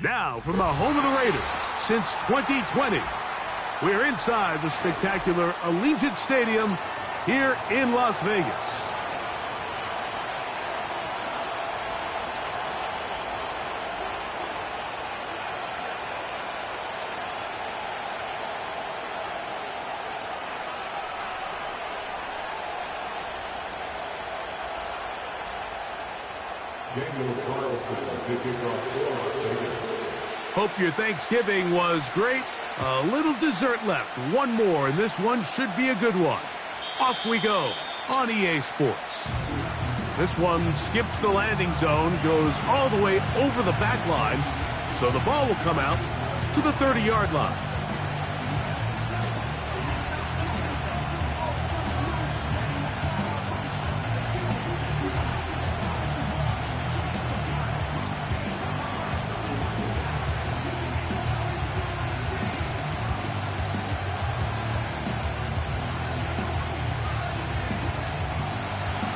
Now, from the home of the Raiders since 2020, we're inside the spectacular Allegiant Stadium here in Las Vegas. Hope your Thanksgiving was great. A little dessert left. One more, and this one should be a good one. Off we go on EA Sports. This one skips the landing zone, goes all the way over the back line, so the ball will come out to the 30-yard line.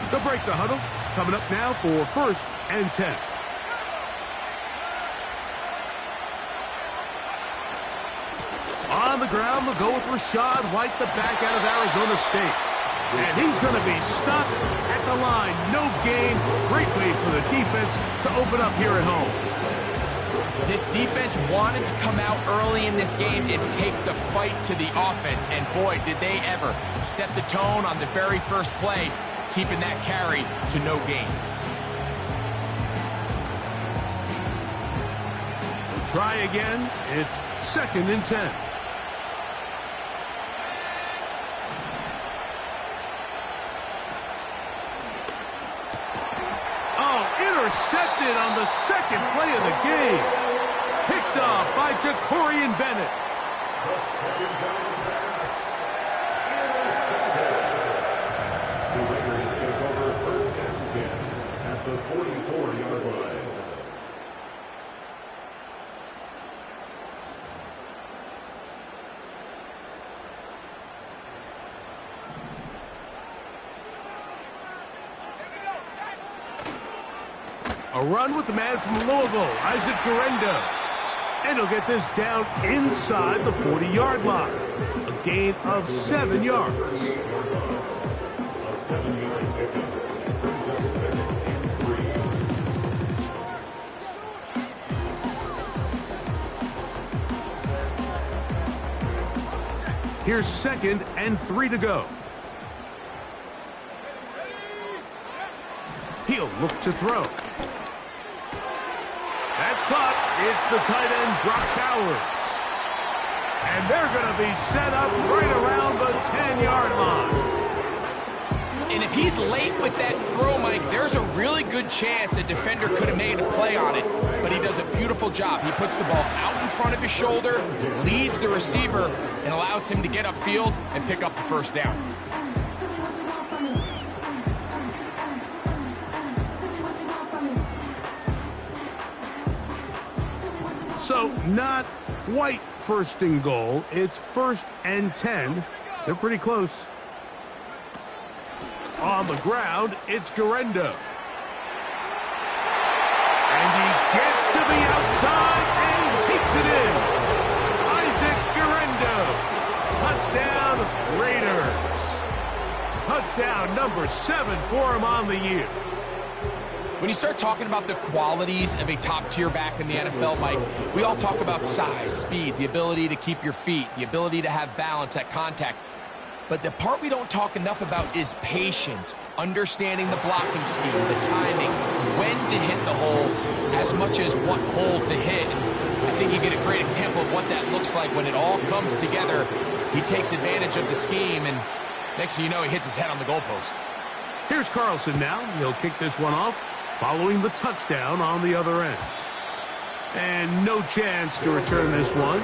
They'll break the huddle. Coming up now for 1st and 10. On the ground, they'll go with Rashad White, the back out of Arizona State. And he's going to be stopped at the line. No gain. Great way for the defense to open up here at home. This defense wanted to come out early in this game and take the fight to the offense. And boy, did they ever set the tone on the very first play, keeping that carry to no gain. We'll try again. It's 2nd and 10. Oh, intercepted on the 2nd play of the game. Picked off by Jacorian Bennett. The 44-yard line. A run with the man from Louisville, Isaac Guerendo. And he'll get this down inside the 40-yard line. A gain of 7 yards. A 7-yard pickup. Brings up 2nd and 3. Here's 2nd and 3 to go. He'll look to throw. That's caught. It's the tight end, Brock Bowers. And they're going to be set up right around the 10-yard line. And if he's late with that throw, Mike, there's a really good chance a defender could have made a play on it. But he does a beautiful job. He puts the ball out in front of his shoulder, leads the receiver, and allows him to get upfield and pick up the first down. So not quite 1st and goal. It's 1st and 10. They're pretty close. On the ground, it's Guerendo. And he gets to the outside and takes it in. Isaac Guerendo. Touchdown, Raiders. Touchdown number 7 for him on the year. When you start talking about the qualities of a top-tier back in the NFL, Mike, we all talk about size, speed, the ability to keep your feet, the ability to have balance at contact. But the part we don't talk enough about is patience, understanding the blocking scheme, the timing, when to hit the hole, as much as what hole to hit. And I think you get a great example of what that looks like when it all comes together. He takes advantage of the scheme, and next thing you know, he hits his head on the goalpost. Here's Carlson now. He'll kick this one off, following the touchdown on the other end. And no chance to return this one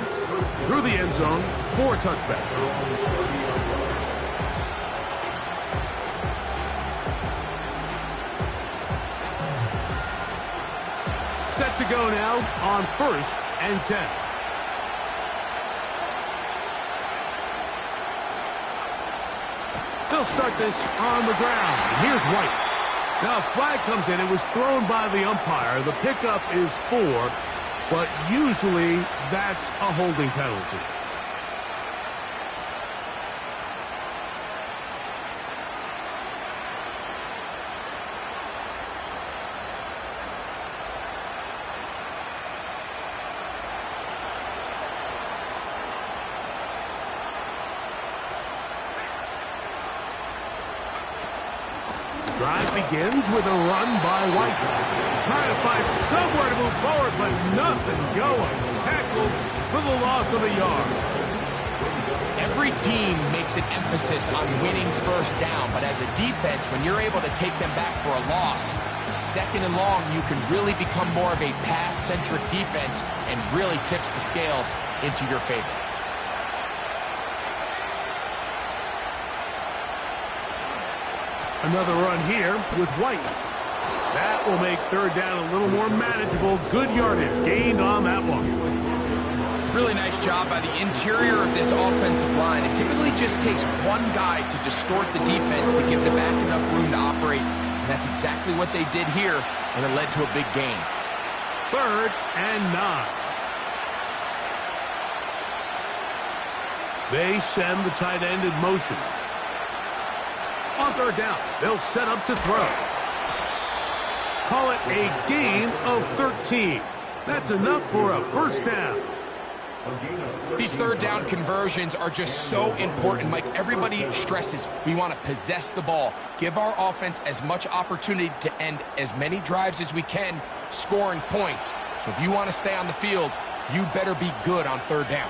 through the end zone for a touchback. Set to go now on 1st and 10. They'll start this on the ground. And here's White. Now a flag comes in. It was thrown by the umpire. The pickup is 4. but usually that's a holding penalty. Drive begins with a run by White. Trying to find somewhere to move forward, but nothing going. Tackled for the loss of a yard. Every team makes an emphasis on winning first down, but as a defense, when you're able to take them back for a loss, second and long, you can really become more of a pass-centric defense and really tips the scales into your favor. Another run here with White. That will make third down a little more manageable. Good yardage gained on that one. Really nice job by the interior of this offensive line. It typically just takes one guy to distort the defense to give the back enough room to operate. And that's exactly what they did here, and it led to a big gain. 3rd and 9. They send the tight end in motion. On 3rd down, they'll set up to throw. Call it a gain of 13. That's enough for a first down. These third down conversions are just so important, Mike. Everybody stresses we want to possess the ball, give our offense as much opportunity to end as many drives as we can, scoring points. So if you want to stay on the field, you better be good on 3rd down.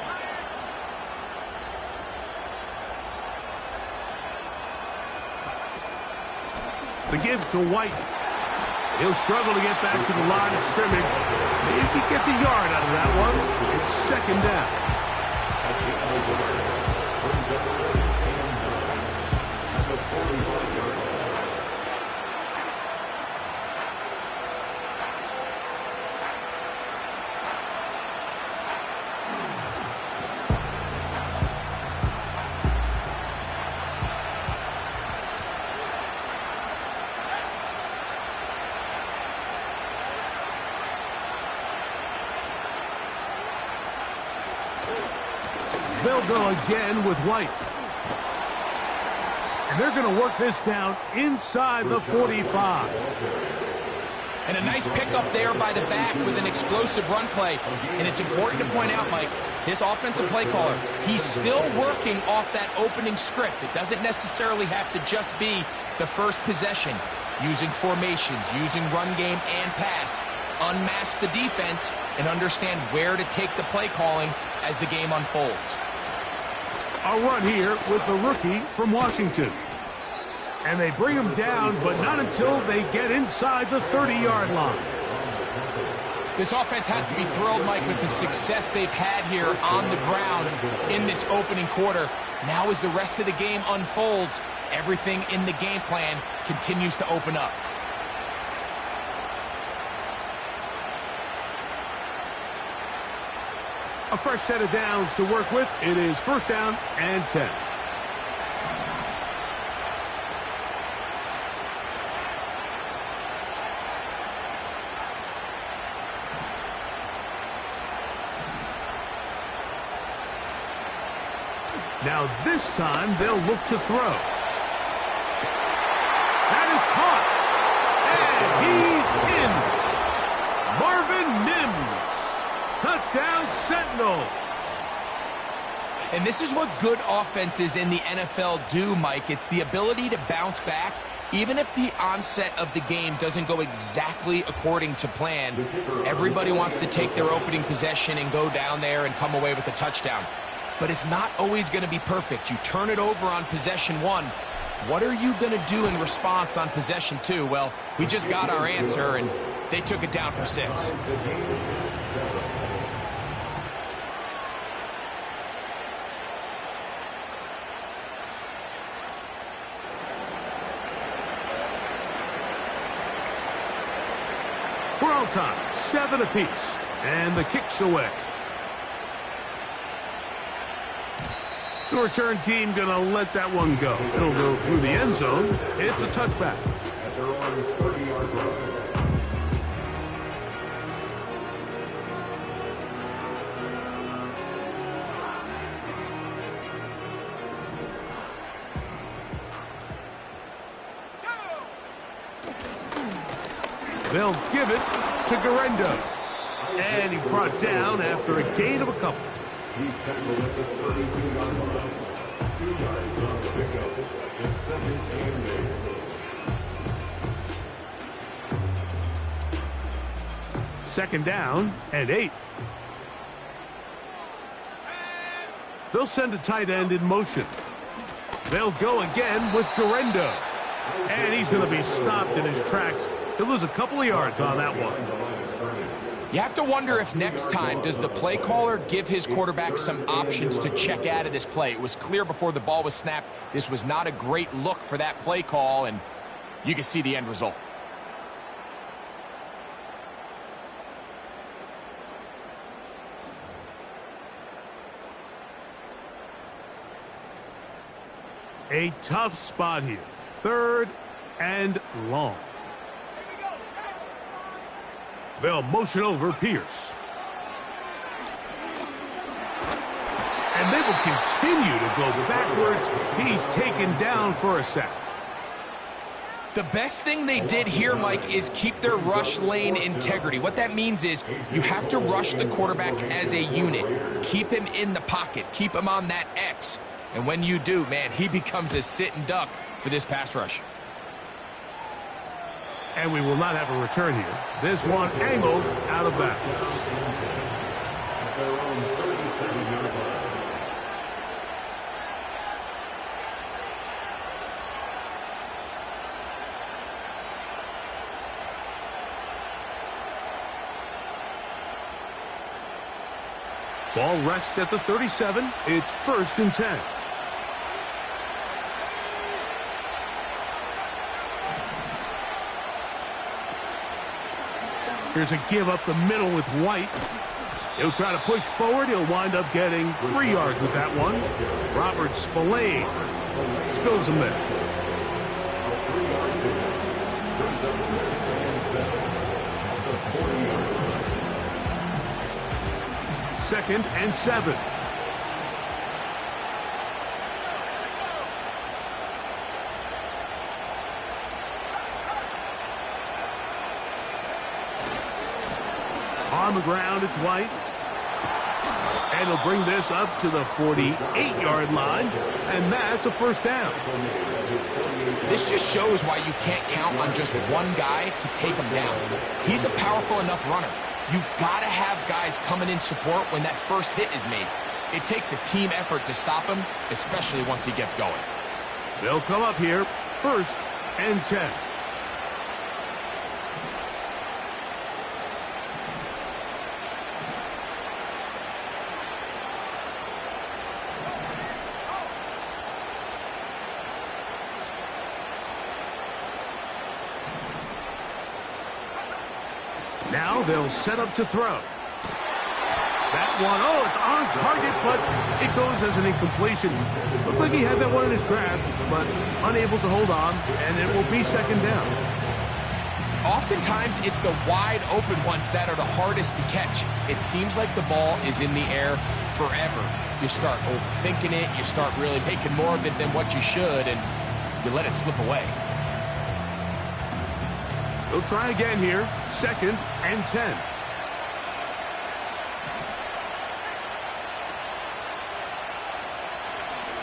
The give to White. He'll struggle to get back to the line of scrimmage. Maybe he gets a yard out of that one. It's 2nd down. They'll go again with White. And they're going to work this down inside the 45. And a nice pickup there by the back with an explosive run play. And it's important to point out, Mike, this offensive play caller, he's still working off that opening script. It doesn't necessarily have to just be the first possession. Using formations, using run game and pass. Unmask the defense and understand where to take the play calling as the game unfolds. A run here with the rookie from Washington. And they bring him down, but not until they get inside the 30-yard line. This offense has to be thrilled, Mike, with the success they've had here on the ground in this opening quarter. Now as the rest of the game unfolds, everything in the game plan continues to open up. A fresh set of downs to work with. It is 1st down and 10. Now this time they'll look to throw. That is caught. And he's in. Marvin Mims. Touchdown, Sentinels. And this is what good offenses in the NFL do, Mike. It's the ability to bounce back, even if the onset of the game doesn't go exactly according to plan. Everybody wants to take their opening possession and go down there and come away with a touchdown. But it's not always going to be perfect. You turn it over on possession 1. What are you going to do in response on possession 2? Well, we just got our answer, and they took it down for 6. We're on time, 7 apiece, and the kick's away. The return team going to let that one go. It'll go through the end zone. It's a touchback. At their own 30-yard line. They'll give it to Garendo. And he's brought down after a gain of a couple. He's tackled at the 32-yard line. 2 yards on the pickup. The second and 8. Second down and 8. They'll send a tight end in motion. They'll go again with Garendo. And he's going to be stopped in his tracks. He'll lose a couple of yards on that one. You have to wonder if next time, does the play caller give his quarterback some options to check out of this play? It was clear before the ball was snapped, this was not a great look for that play call, and you can see the end result. A tough spot here. 3rd and long. They'll motion over Pierce. And they will continue to go backwards. He's taken down for a sack. The best thing they did here, Mike, is keep their rush lane integrity. What that means is you have to rush the quarterback as a unit. Keep him in the pocket. Keep him on that X. And when you do, man, he becomes a sit and duck for this pass rush. And we will not have a return here. This one angled out of bounds. At their own 37-yard line. Ball rests at the 37. It's 1st and 10. Here's a give up the middle with White. He'll try to push forward. He'll wind up getting 3 yards with that one. Robert Spillane spills him there. A 3-yard pickup. Brings up 2nd and 7. The 40-yard line. 2nd and 7. On the ground, it's White. And he'll bring this up to the 48-yard line. And that's a 1st down. This just shows why you can't count on just one guy to take him down. He's a powerful enough runner. You gotta have guys coming in support when that first hit is made. It takes a team effort to stop him, especially once he gets going. They'll come up here, 1st and 10. Now they'll set up to throw. That one, oh, it's on target, but it goes as an incompletion. Looked like he had that one in his grasp, but unable to hold on, and it will be 2nd down. Oftentimes, it's the wide open ones that are the hardest to catch. It seems like the ball is in the air forever. You start overthinking it, you start really making more of it than what you should, and you let it slip away. They'll try again here, 2nd and 10.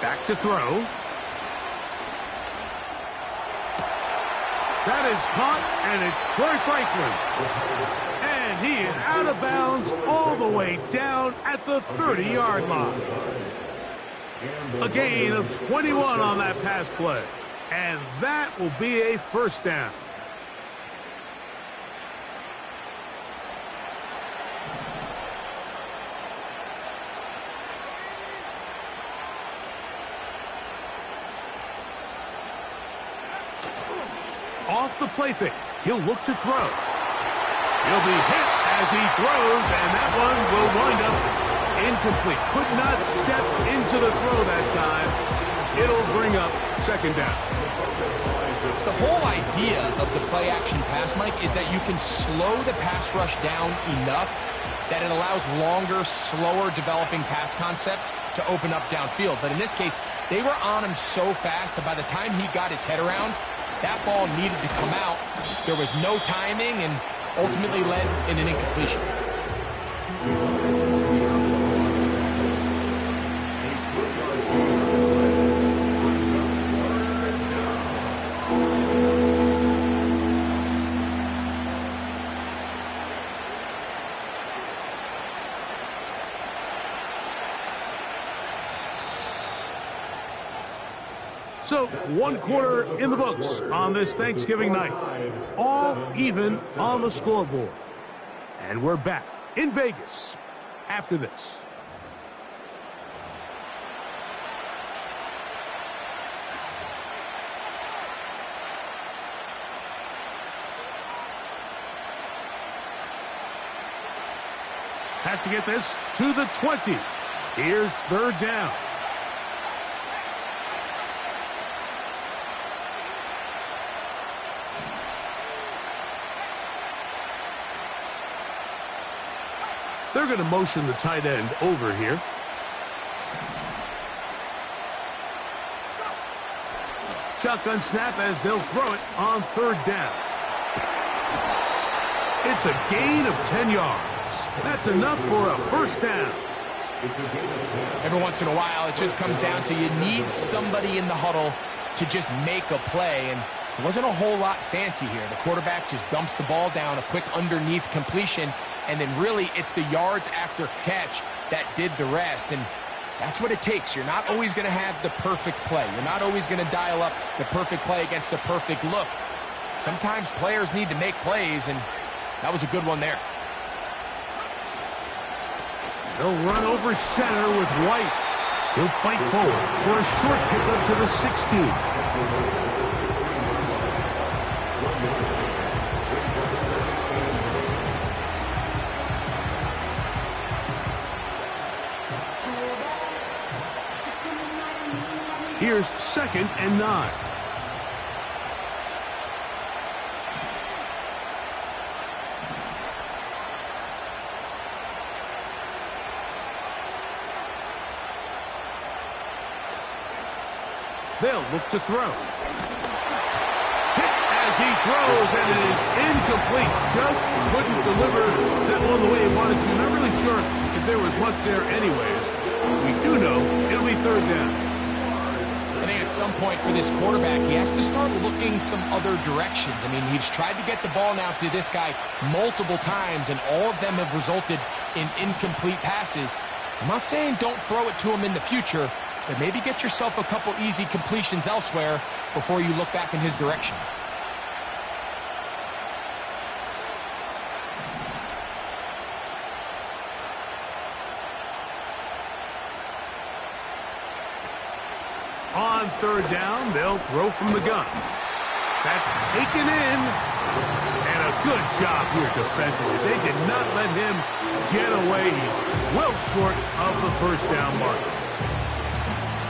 Back to throw. That is caught, and it's Troy Franklin. And he is out of bounds all the way down at the 30-yard line. A gain of 21 on that pass play. And that will be a 1st down. Off the play fake. He'll look to throw. He'll be hit as he throws, and that one will wind up incomplete. Could not step into the throw that time. It'll bring up 2nd down. The whole idea of the play-action pass, Mike, is that you can slow the pass rush down enough that it allows longer, slower developing pass concepts to open up downfield. But in this case, they were on him so fast that by the time he got his head around, That ball needed to come out. There was no timing and ultimately led in an incompletion. So, one quarter in the books on this Thanksgiving night. All even on the scoreboard. And we're back in Vegas after this. Has to get this to the 20. Here's third down. They're going to motion the tight end over here. Shotgun snap as they'll throw it on third down. It's a gain of 10 yards. That's enough for a first down. Every once in a while, it just comes down to you need somebody in the huddle to just make a play, and it wasn't a whole lot fancy here. The quarterback just dumps the ball down, a quick underneath completion, and then really it's the yards after catch that did the rest, and that's what it takes. You're not always going to have the perfect play. You're not always going to dial up the perfect play against the perfect look. Sometimes players need to make plays, and that was a good one there. They'll run over center with White. He'll fight forward for a short pickup to the 16. Here's 2nd and 9. They'll look to throw. Hit as he throws, and it is incomplete. Just couldn't deliver that one the way he wanted to. Not really sure if there was much there anyways. We do know it'll be third down. I think at some point for this quarterback, he has to start looking some other directions. I mean, he's tried to get the ball now to this guy multiple times, and all of them have resulted in incomplete passes. I'm not saying don't throw it to him in the future, but maybe get yourself a couple easy completions elsewhere before you look back in his direction. On third down, they'll throw from the gun. That's taken in. And a good job here defensively. They did not let him get away. He's well short of the first down mark.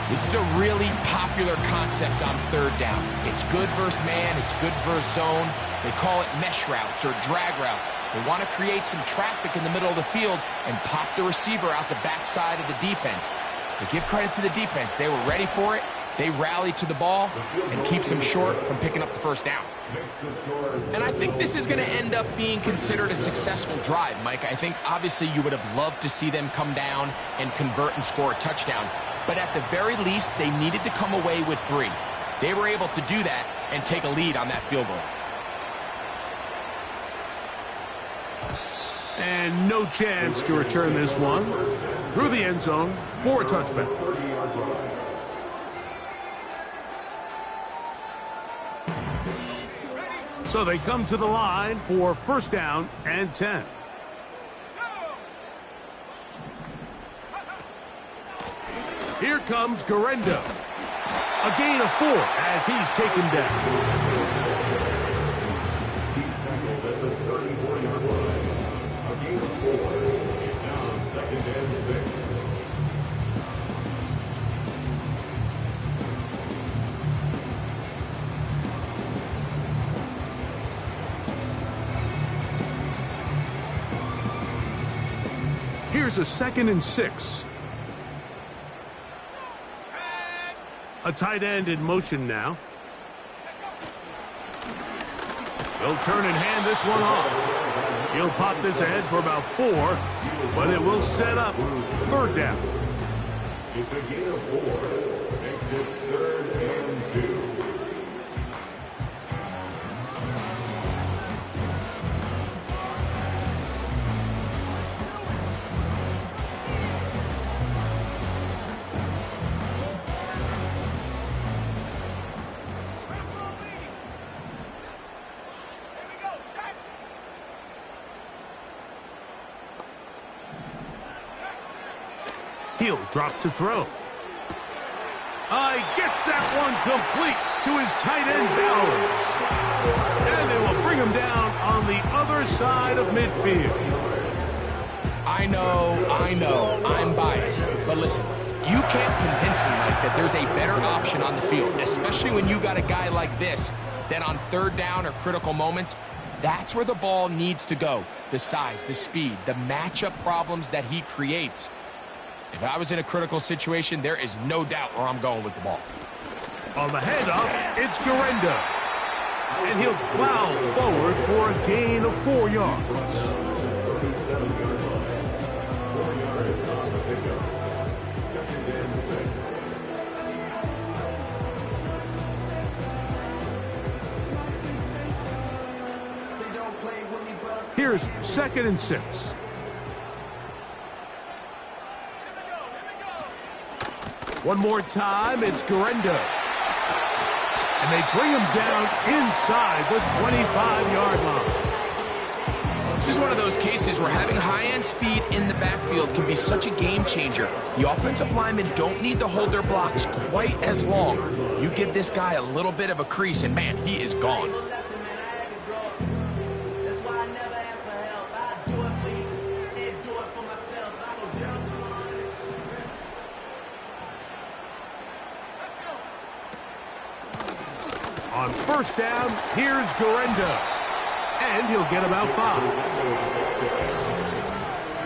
This is a really popular concept on third down. It's good versus man. It's good versus zone. They call it mesh routes or drag routes. They want to create some traffic in the middle of the field and pop the receiver out the backside of the defense. But give credit to the defense. They were ready for it. They rallied to the ball and keeps them short from picking up the first down. And I think this is going to end up being considered a successful drive, Mike. I think obviously you would have loved to see them come down and convert and score a touchdown. But at the very least, they needed to come away with 3. They were able to do that and take a lead on that field goal. And no chance to return this one through the end zone for a touchback. So they come to the line for first down and 10. Here comes Garendo. A gain of 4 as he's taken down. He's tackled at the 34-yard line. A gain of 4. It's now 2nd and 6. Here's a 2nd and 6. A tight end in motion now. He'll turn and hand this one off. He'll pop this ahead for about 4, but it will set up 3rd down. It's a gain of 4. Makes it 3rd and 2. He'll drop to throw. Gets that one complete to his tight end Bowers. And they will bring him down on the other side of midfield. I know, I'm biased. But listen, you can't convince me, Mike, that there's a better option on the field, especially when you got a guy like this, that on 3rd down or critical moments, that's where the ball needs to go. The size, the speed, the matchup problems that he creates. If I was in a critical situation, there is no doubt where I'm going with the ball. On the handoff, it's Garenda. And he'll plow forward for a gain of 4 yards. 37-yard line. 4 yards on the pickup. 2nd and 6. Here's 2nd and 6. One more time, it's Garenda. And they bring him down inside the 25-yard line. This is one of those cases where having high-end speed in the backfield can be such a game changer. The offensive linemen don't need to hold their blocks quite as long. You give this guy a little bit of a crease, and man, he is gone. On 1st down, here's Garenda. And he'll get about 5.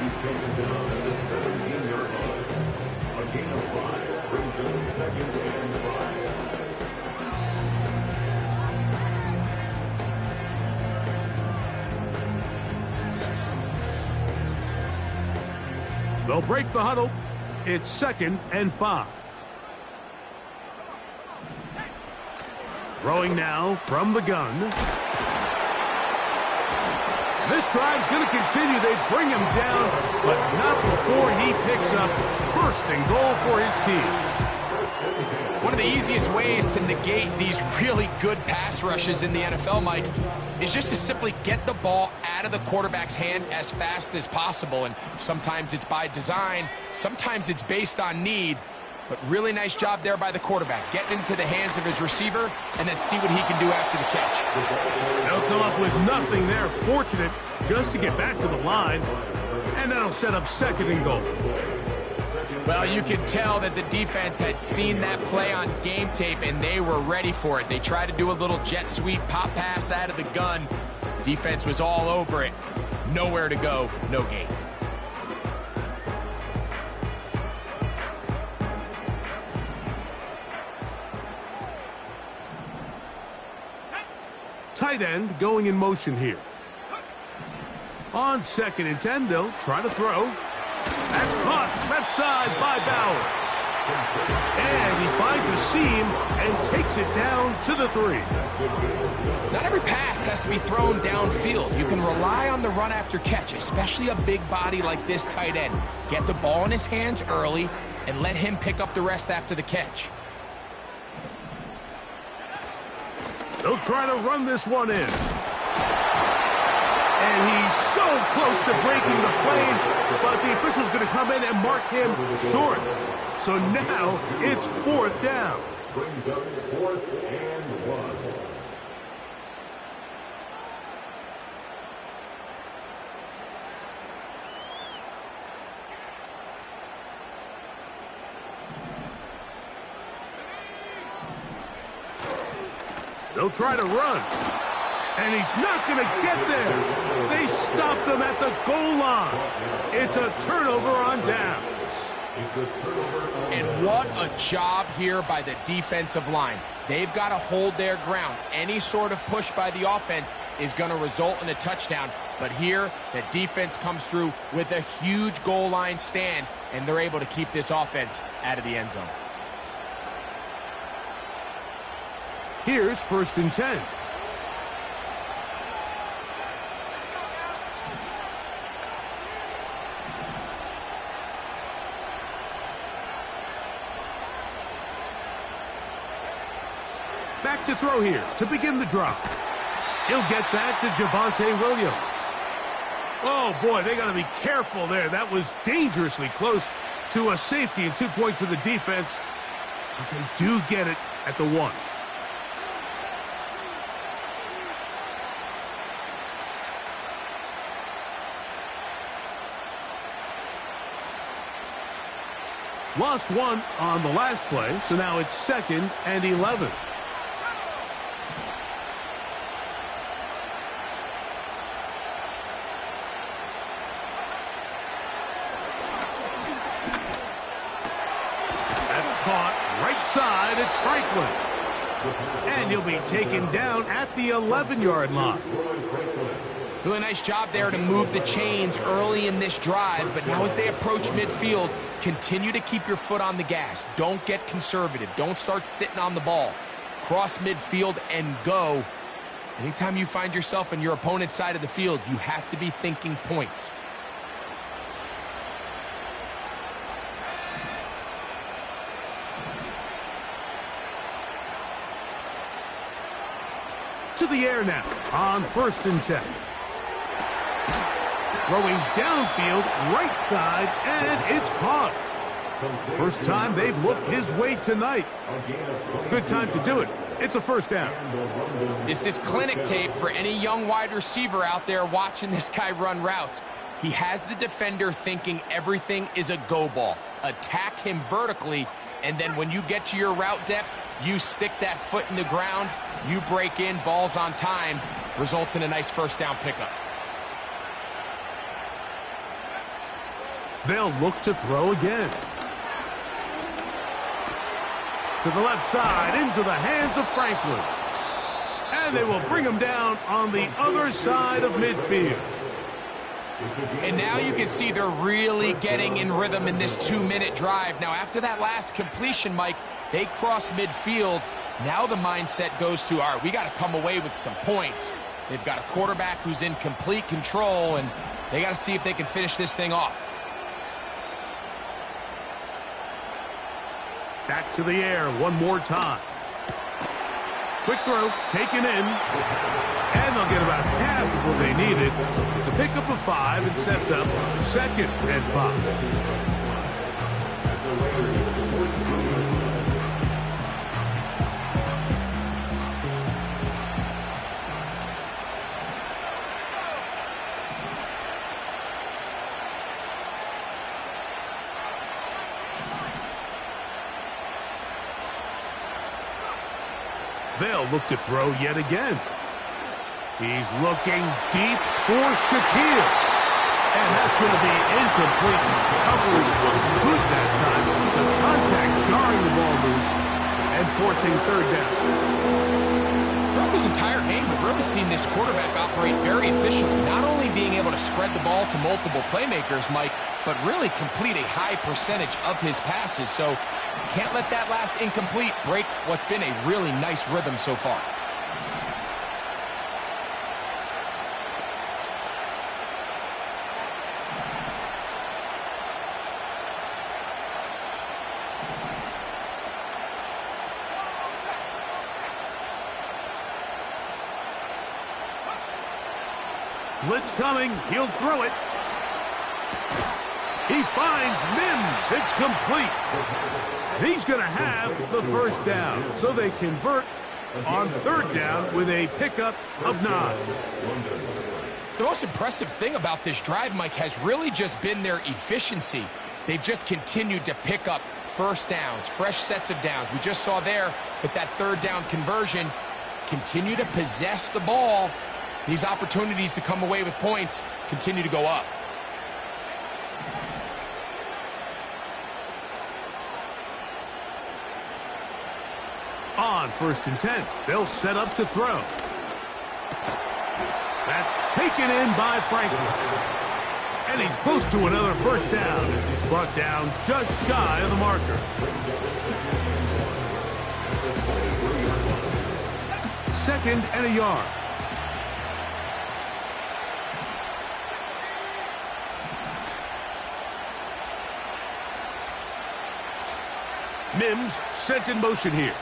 He's taken down at the 17-yard line. A gain of 5 brings him 2nd and 5. They'll break the huddle. It's 2nd and 5. Throwing now from the gun. This drive's going to continue. They bring him down, but not before he picks up 1st and goal for his team. One of the easiest ways to negate these really good pass rushes in the NFL, Mike, is just to simply get the ball out of the quarterback's hand as fast as possible. And sometimes it's by design, sometimes it's based on need. But really nice job there by the quarterback, getting into the hands of his receiver and then see what he can do after the catch. They'll come up with nothing there. Fortunate just to get back to the line. And that'll set up 2nd and goal. Well, you could tell that the defense had seen that play on game tape and they were ready for it. They tried to do a little jet sweep pop pass out of the gun. Defense was all over it. Nowhere to go, no gain. Tight end going in motion here. On 2nd and 10, they'll try to throw. That's caught left side by Bowers. And he finds a seam and takes it down to the 3. Not every pass has to be thrown downfield. You can rely on the run after catch, especially a big body like this tight end. Get the ball in his hands early and let him pick up the rest after the catch. They'll try to run this one in. And he's so close to breaking the plane, but the official's going to come in and mark him short. So now it's 4th down. Brings up 4th and 1. They'll try to run. And he's not going to get there. They stopped him at the goal line. It's a turnover on downs. It's a turnover. And what a job here by the defensive line. They've got to hold their ground. Any sort of push by the offense is going to result in a touchdown. But here, the defense comes through with a huge goal line stand, and they're able to keep this offense out of the end zone. Here's 1st and 10. Back to throw here to begin the drive. He'll get that to Javonte Williams. Oh, boy, they got to be careful there. That was dangerously close to a safety and 2 points for the defense. But they do get it at the 1. Lost 1 on the last play, so now it's 2nd and 11. Right side, it's Franklin. And he'll be taken down at the 11-yard line. Really nice job there to move the chains early in this drive, but now as they approach midfield, continue to keep your foot on the gas. Don't get conservative. Don't start sitting on the ball. Cross midfield and go. Anytime you find yourself on your opponent's side of the field, you have to be thinking points. To the air now on 1st and 10. Throwing downfield, right side, and it's caught. First time they've looked his way tonight. Good time to do it. It's a 1st down. This is clinic tape for any young wide receiver out there watching this guy run routes. He has the defender thinking everything is a go ball. Attack him vertically, and then when you get to your route depth, you stick that foot in the ground, you break in, ball's on time, results in a nice 1st down pickup. They'll look to throw again. To the left side, into the hands of Franklin. And they will bring him down on the other side of midfield. And now you can see they're really getting in rhythm in this 2-minute drive. Now, after that last completion, Mike, they cross midfield. Now the mindset goes to, all right, we got to come away with some points. They've got a quarterback who's in complete control, and they got to see if they can finish this thing off. Back to the air one more time. Quick throw, taken in. And they'll get about half of what they needed. It's a pickup of 5 and sets up 2nd and 5. They'll look to throw yet again. He's looking deep for Shaquille. And that's going to be incomplete. Coverage wasn't good that time. The contact jarring the ball loose and forcing 3rd down. Throughout this entire game, we've really seen this quarterback operate very efficiently, not only being able to spread the ball to multiple playmakers, Mike, but really complete a high percentage of his passes. So can't let that last incomplete break what's been a really nice rhythm so far. Blitz coming. He'll throw it. He finds Mims. It's complete. And he's going to have the 1st down. So they convert on 3rd down with a pickup of 9. The most impressive thing about this drive, Mike, has really just been their efficiency. They've just continued to pick up 1st downs, fresh sets of downs. We just saw there with that 3rd down conversion, continue to possess the ball. These opportunities to come away with points continue to go up. On 1st and 10, they'll set up to throw. That's taken in by Franklin. And he's close to another first down as he's brought down just shy of the marker. 2nd and a yard. Mims sent in motion here.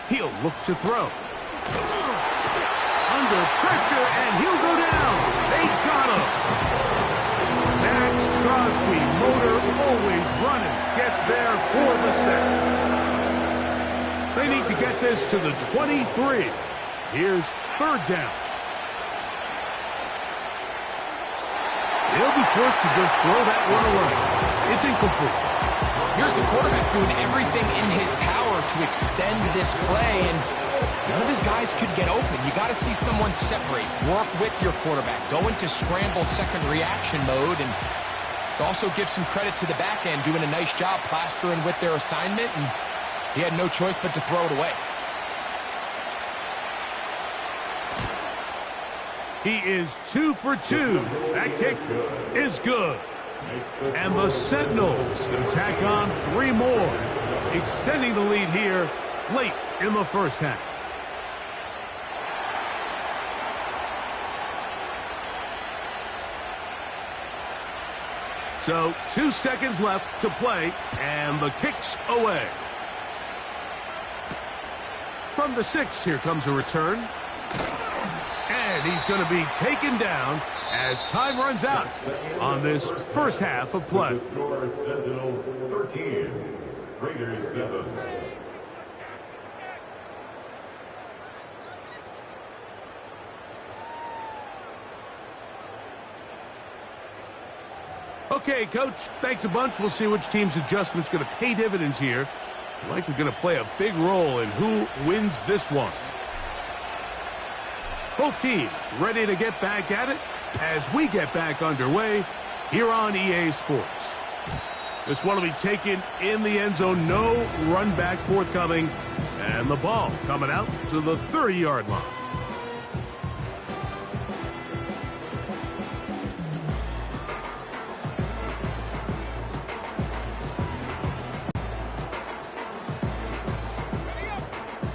He'll look to throw. Under pressure, and he'll go down. They got him. Max Crosby, motor always running, gets there for the sack. They need to get this to the 23. Here's 3rd down. They'll be forced to just throw that one away. It's incomplete. Here's the quarterback doing everything in his power to extend this play, and none of his guys could get open. You got to see someone separate, work with your quarterback, go into scramble second reaction mode, and it also gives some credit to the back end doing a nice job plastering with their assignment, and he had no choice but to throw it away. He is 2 for 2. That kick is good. And the Sentinels going to tack on 3 more, extending the lead here late in the first half. So 2 seconds left to play, and the kick's away. From the 6, here comes a return. And he's going to be taken down as time runs out on this first half of play. Score Sentinels 13, Raiders 7. Okay, Coach, thanks a bunch. We'll see which team's adjustment's going to pay dividends here. Likely going to play a big role in who wins this one. Both teams ready to get back at it as we get back underway here on EA Sports. This one will be taken in the end zone. No run back forthcoming. And the ball coming out to the 30-yard line.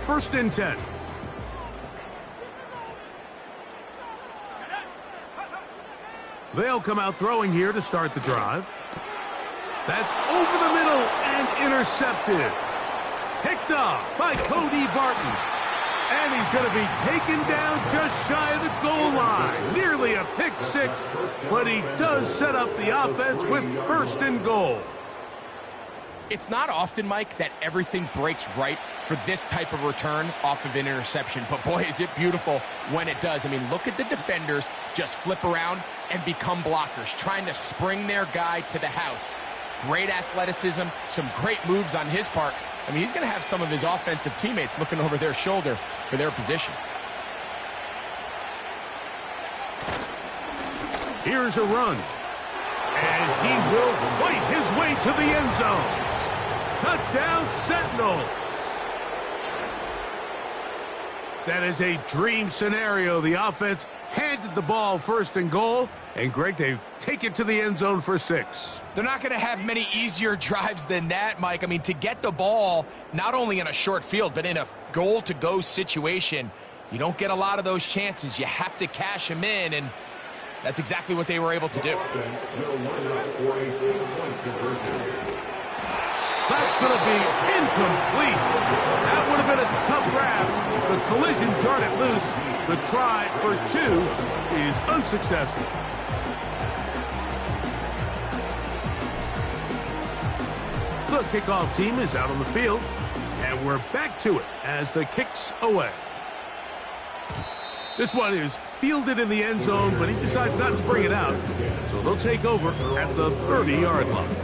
First and 10. They'll come out throwing here to start the drive. That's over the middle and intercepted. Picked off by Cody Barton. And he's going to be taken down just shy of the goal line. Nearly a pick 6, but he does set up the offense with 1st and goal. It's not often, Mike, that everything breaks right for this type of return off of an interception. But, boy, is it beautiful when it does. I mean, look at the defenders just flip around and become blockers, trying to spring their guy to the house. Great athleticism, some great moves on his part. I mean, he's going to have some of his offensive teammates looking over their shoulder for their position. Here's a run. And he will fight his way to the end zone. Touchdown, Sentinels. That is a dream scenario. The offense handed the ball 1st and goal. And, Greg, they take it to the end zone for 6. They're not going to have many easier drives than that, Mike. I mean, to get the ball, not only in a short field, but in a goal-to-go situation, you don't get a lot of those chances. You have to cash them in, and that's exactly what they were able to do. That's going to be incomplete. That would have been a tough grab. The collision darted loose. The try for 2 is unsuccessful. The kickoff team is out on the field, and we're back to it as the kick's away. This one is fielded in the end zone, but he decides not to bring it out. So they'll take over at the 30-yard line.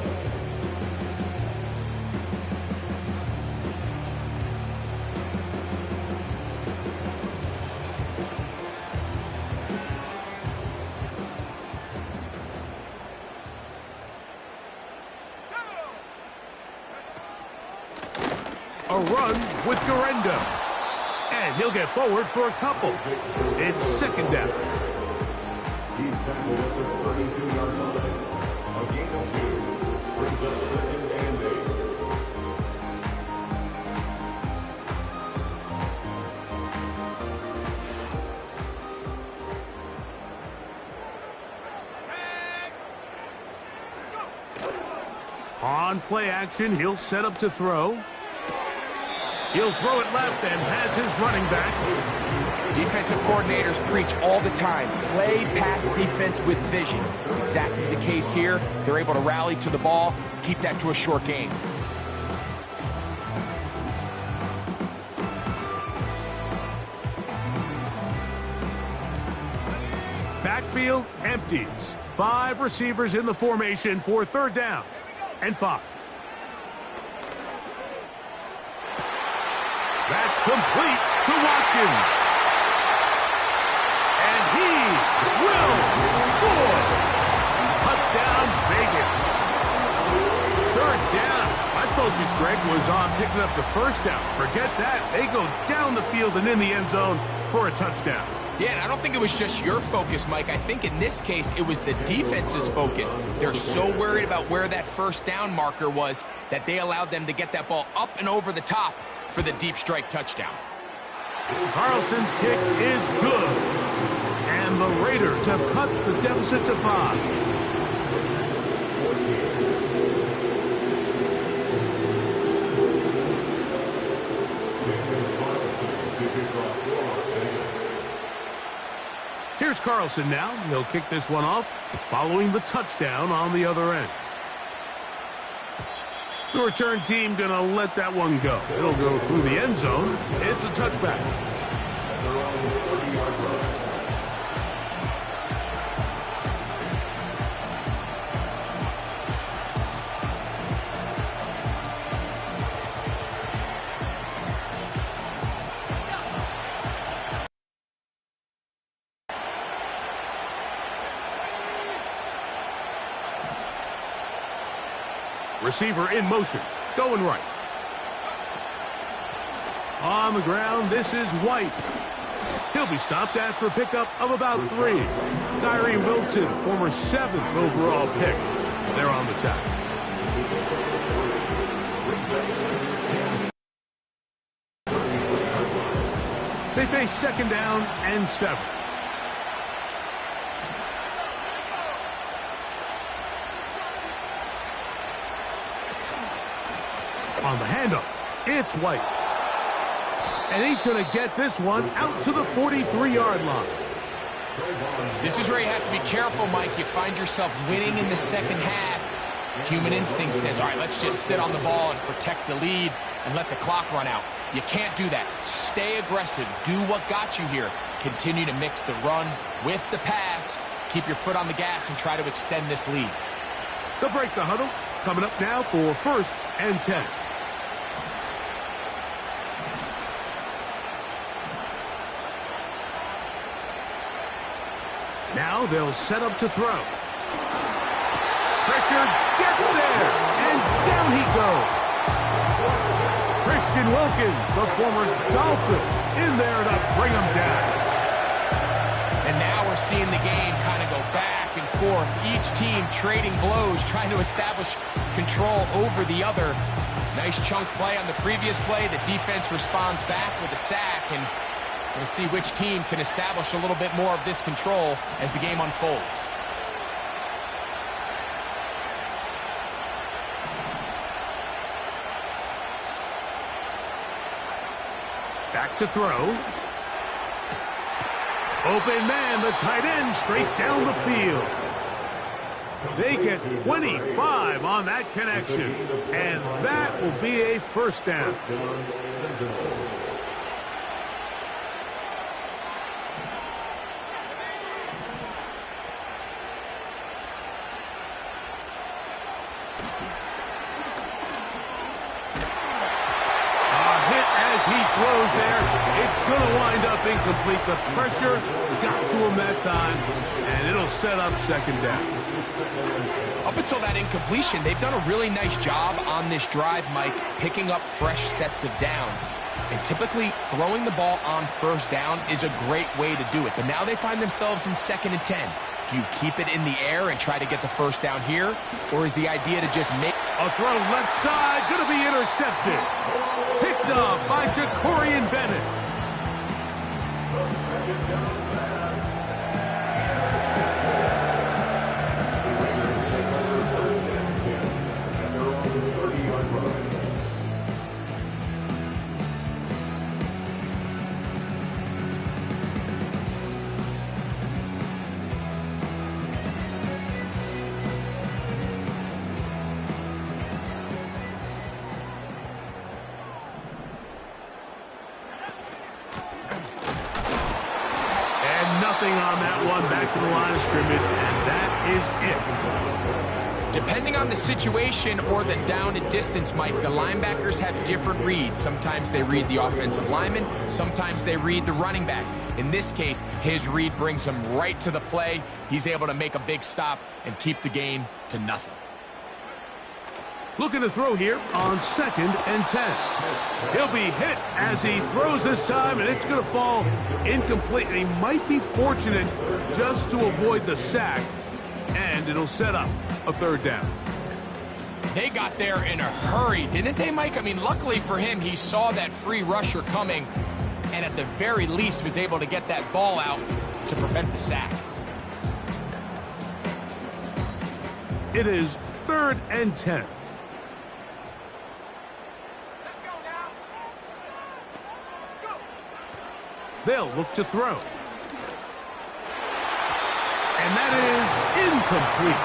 A run with Garendo. And he'll get forward for a couple. It's second down. He's tackled at the 32-yard line. A gain of 2 brings up 2nd and 8. On play action, he'll set up to throw. He'll throw it left and has his running back. Defensive coordinators preach all the time, play pass defense with vision. It's exactly the case here. They're able to rally to the ball, keep that to a short gain. Backfield empties. 5 receivers in the formation for 3rd down and 5. That's complete to Watkins. And he will score. Touchdown, Vegas. 3rd down. My focus, Greg, was on picking up the 1st down. Forget that. They go down the field and in the end zone for a touchdown. Yeah, and I don't think it was just your focus, Mike. I think in this case, it was the defense's focus. They're so worried about where that 1st down marker was that they allowed them to get that ball up and over the top for the deep strike touchdown. Carlson's kick is good. And the Raiders have cut the deficit to 5. Here's Carlson now. He'll kick this one off, following the touchdown on the other end. The return team going to let that one go. It'll go through the end zone. It's a touchback. Receiver in motion, going right. On the ground, this is White. He'll be stopped after a pickup of about 3. Tyree Wilton, former 7th overall pick. They're on the tackle. They face 2nd down and 7. On the handoff, it's White. And he's going to get this one out to the 43-yard line. This is where you have to be careful, Mike. You find yourself winning in the 2nd half. Human instinct says, all right, let's just sit on the ball and protect the lead and let the clock run out. You can't do that. Stay aggressive. Do what got you here. Continue to mix the run with the pass. Keep your foot on the gas and try to extend this lead. They'll break the huddle. Coming up now for 1st and 10. Now they'll set up to throw. Pressure gets there, and down he goes. Christian Wilkins, the former Dolphin, in there to bring him down. And now we're seeing the game kind of go back and forth. Each team trading blows, trying to establish control over the other. Nice chunk play on the previous play. The defense responds back with a sack, and we'll see which team can establish a little bit more of this control as the game unfolds. Back to throw. Open man, the tight end, straight down the field. They get 25 on that connection, and that will be a 1st down. incomplete. The pressure got to him that time, and it'll set up second down. Up until that incompletion, they've done a really nice job on this drive, Mike, picking up fresh sets of downs. And typically, throwing the ball on first down is a great way to do it. But now they find themselves in 2nd and 10. Do you keep it in the air and try to get the first down here? Or is the idea to just make... A throw left side, going to be intercepted. Picked up by Jacorian Bennett. Nothing on that one, back to the line of scrimmage, and that is it. Depending on the situation or the down and distance, Mike, the linebackers have different reads. Sometimes they read the offensive lineman, sometimes they read the running back. In this case, his read brings him right to the play. He's able to make a big stop and keep the gain to nothing. Looking to throw here on 2nd and 10. He'll be hit as he throws this time, and it's going to fall incomplete. And he might be fortunate just to avoid the sack, and it'll set up a 3rd down. They got there in a hurry, didn't they, Mike? I mean, luckily for him, he saw that free rusher coming, and at the very least was able to get that ball out to prevent the sack. It is 3rd and 10. They'll look to throw. And that is incomplete.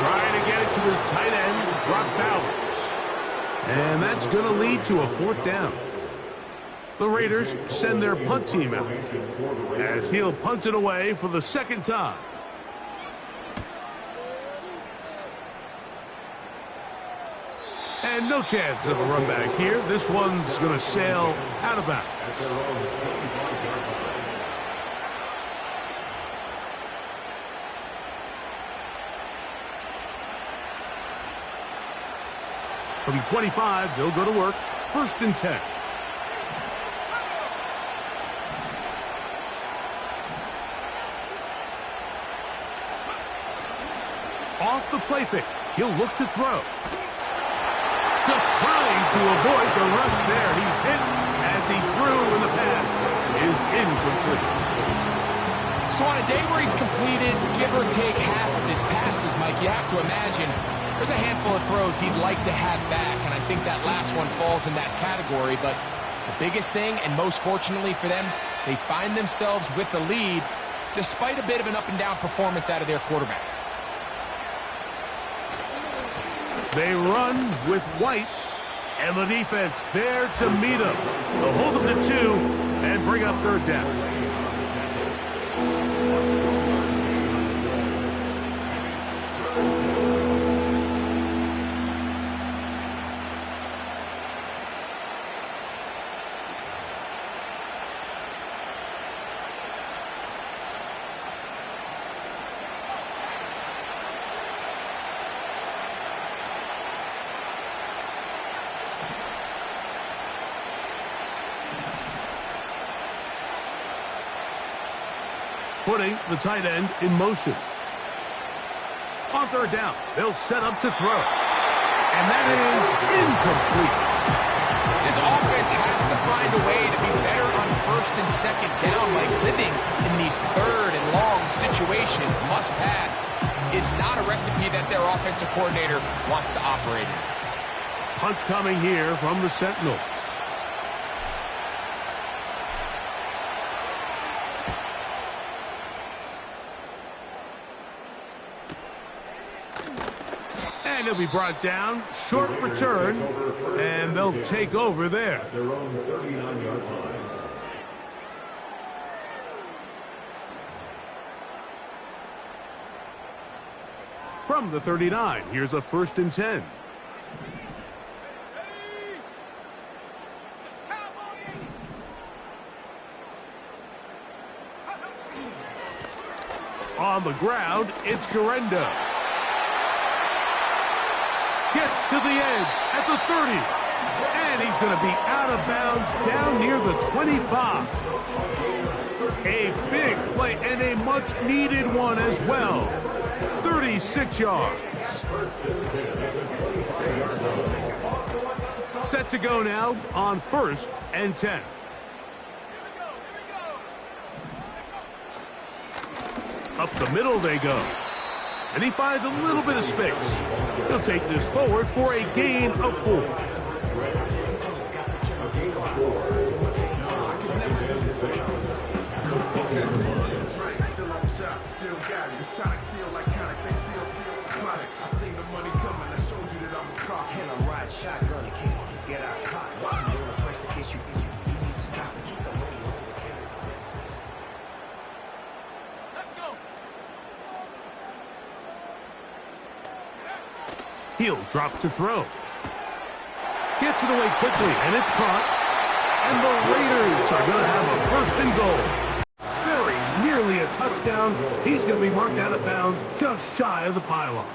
Trying to get it to his tight end, Brock Bowers. And that's going to lead to a 4th down. The Raiders send their punt team out as he'll punt it away for the 2nd time. And no chance of a run back here. This one's going to sail out of bounds. From 25, they'll go to work. 1st and 10. Off the play fake. He'll look to throw. Just trying to avoid the rush there. He's hit as he threw, and the pass is incomplete. So on a day where he's completed, give or take half of his passes, Mike, you have to imagine there's a handful of throws he'd like to have back, and I think that last one falls in that category. But the biggest thing, and most fortunately for them, they find themselves with the lead despite a bit of an up-and-down performance out of their quarterback. They run with White, and the defense there to meet him. They'll hold them to 2 and bring up 3rd down. Putting the tight end in motion. On 3rd down, they'll set up to throw. And that is incomplete. This offense has to find a way to be better on 1st and 2nd down, like living in these 3rd and long situations. Must pass is not a recipe that their offensive coordinator wants to operate in. Punt coming here from the Sentinels. And he'll be brought down. Short return. And they'll take over there. Their own 39-yard line. From the 39, here's a 1st and 10. On the ground, it's Garenda. Gets to the edge at the 30. And he's going to be out of bounds down near the 25. A big play and a much-needed one as well. 36 yards. Set to go now on 1st and 10. Up the middle they go. And he finds a little bit of space. He'll take this forward for a gain of 4. Shotgun in case you get out caught. You know the first case you need to stop and keep the money over the counter. Let's go. He'll drop to throw. Gets it away quickly, and it's caught. And the Raiders are going to have a 1st and goal. Very nearly a touchdown. He's going to be marked out of bounds just shy of the pylon.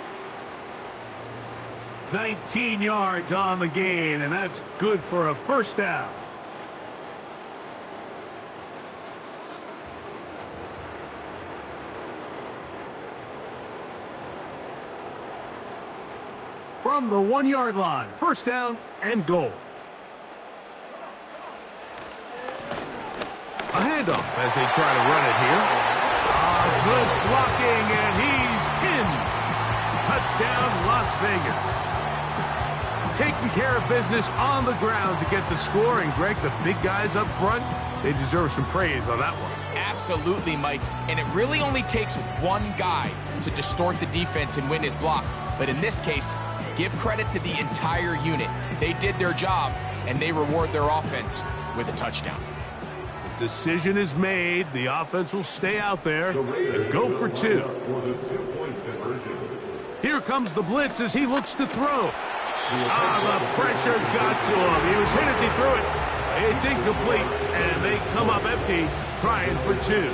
19 yards on the gain, and that's good for a 1st down. From the 1-yard line, 1st down and goal. A handoff as they try to run it here. Good blocking, and he's in. Touchdown, Las Vegas. Taking care of business on the ground to get the score. And, Greg, the big guys up front, they deserve some praise on that one. Absolutely, Mike. And it really only takes one guy to distort the defense and win his block. But in this case, give credit to the entire unit. They did their job, and they reward their offense with a touchdown. The decision is made. The offense will stay out there and go for 2. Here comes the blitz as he looks to throw. The pressure got to him. He was hit as he threw it. It's incomplete, and they come up empty, trying for 2.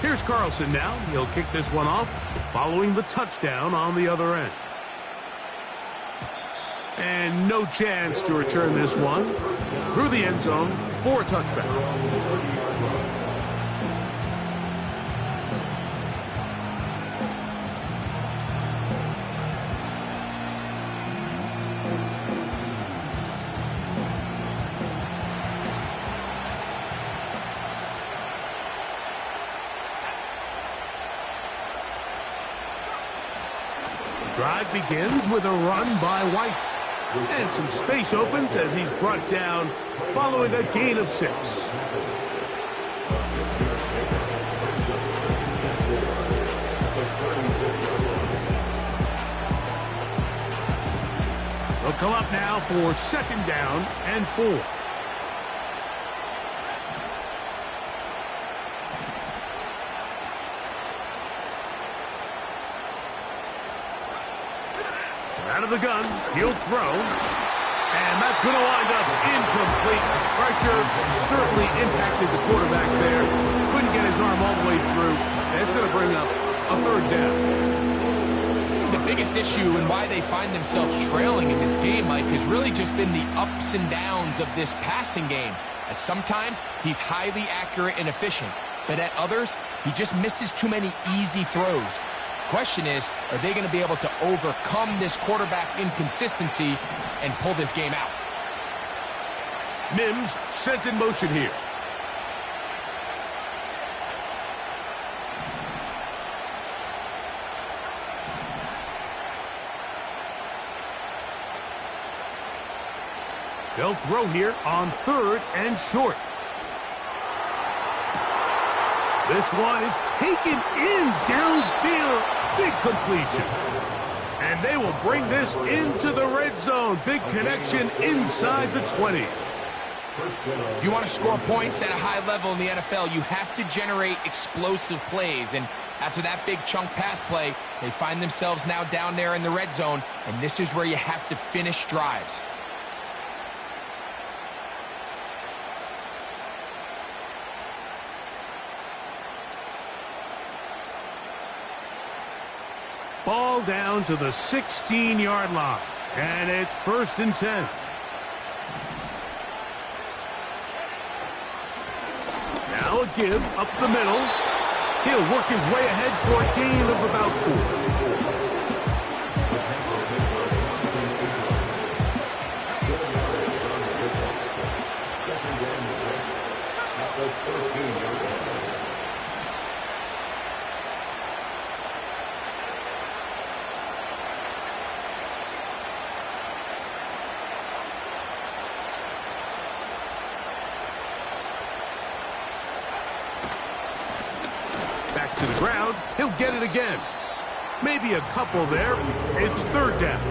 Here's Carlson now. He'll kick this one off, following the touchdown on the other end. And no chance to return this one through the end zone for a touchback. Drive begins with a run by White. And some space opens as he's brought down following a gain of 6. They'll come up now for 2nd down and 4. Out of the gun, he'll throw, and that's going to wind up incomplete. Pressure certainly impacted the quarterback there. Couldn't get his arm all the way through, and it's going to bring up a 3rd down. The biggest issue and why they find themselves trailing in this game, Mike, has really just been the ups and downs of this passing game. At sometimes, he's highly accurate and efficient, but at others, he just misses too many easy throws. Question is, are they going to be able to overcome this quarterback inconsistency and pull this game out? Mims sent in motion here. They'll throw here on 3rd and short. This one is taken in downfield. Big completion. And they will bring this into the red zone. Big connection inside the 20. If you want to score points at a high level in the NFL, you have to generate explosive plays. And after that big chunk pass play, they find themselves now down there in the red zone. And this is where you have to finish drives. Ball down to the 16-yard line. And it's 1st and 10. Now a give up the middle. He'll work his way ahead for a gain of about 4. Back to the ground. He'll get it again. Maybe a couple there. It's 3rd down.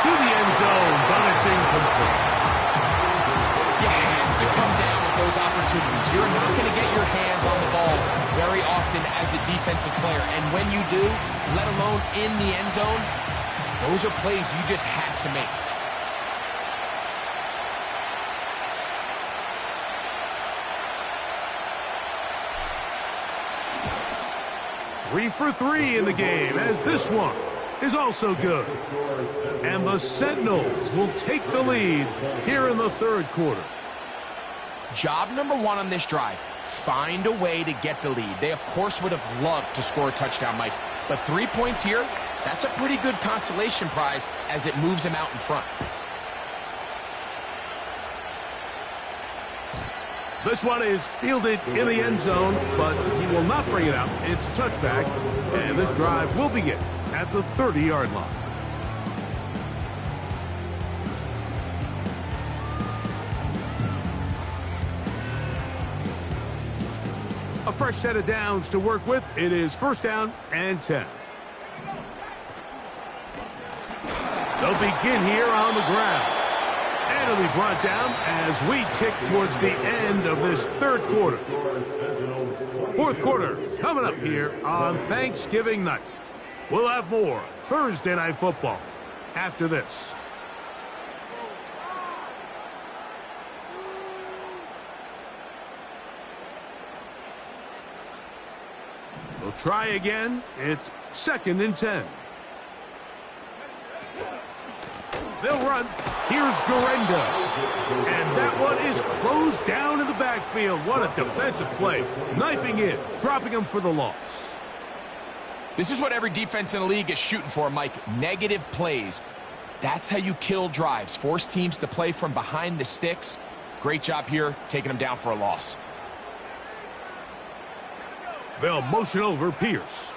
To the end zone, but it's incomplete. You have to come down with those opportunities. You're not going to get your hands on the ball very often as a defensive player. And when you do, let alone in the end zone, those are plays you just have to make. 3 for 3 in the game, as this one is also good. And the Sentinels will take the lead here in the 3rd quarter. Job number 1 on this drive, find a way to get the lead. They, of course, would have loved to score a touchdown, Mike. But 3 points here, that's a pretty good consolation prize as it moves him out in front. This one is fielded in the end zone, but he will not bring it out. It's touchback, and this drive will begin at the 30-yard line. A fresh set of downs to work with. It is 1st down and 10. They'll begin here on the ground. And it'll be brought down as we tick towards the end of this 3rd quarter. 4th quarter coming up here on Thanksgiving night. We'll have more Thursday Night Football after this. We'll try again. It's 2nd and 10. They'll run. Here's Garenda. And that one is closed down in the backfield. What a defensive play. Knifing in, dropping him for the loss. This is what every defense in the league is shooting for, Mike. Negative plays. That's how you kill drives. Force teams to play from behind the sticks. Great job here, taking them down for a loss. They'll motion over Pierce.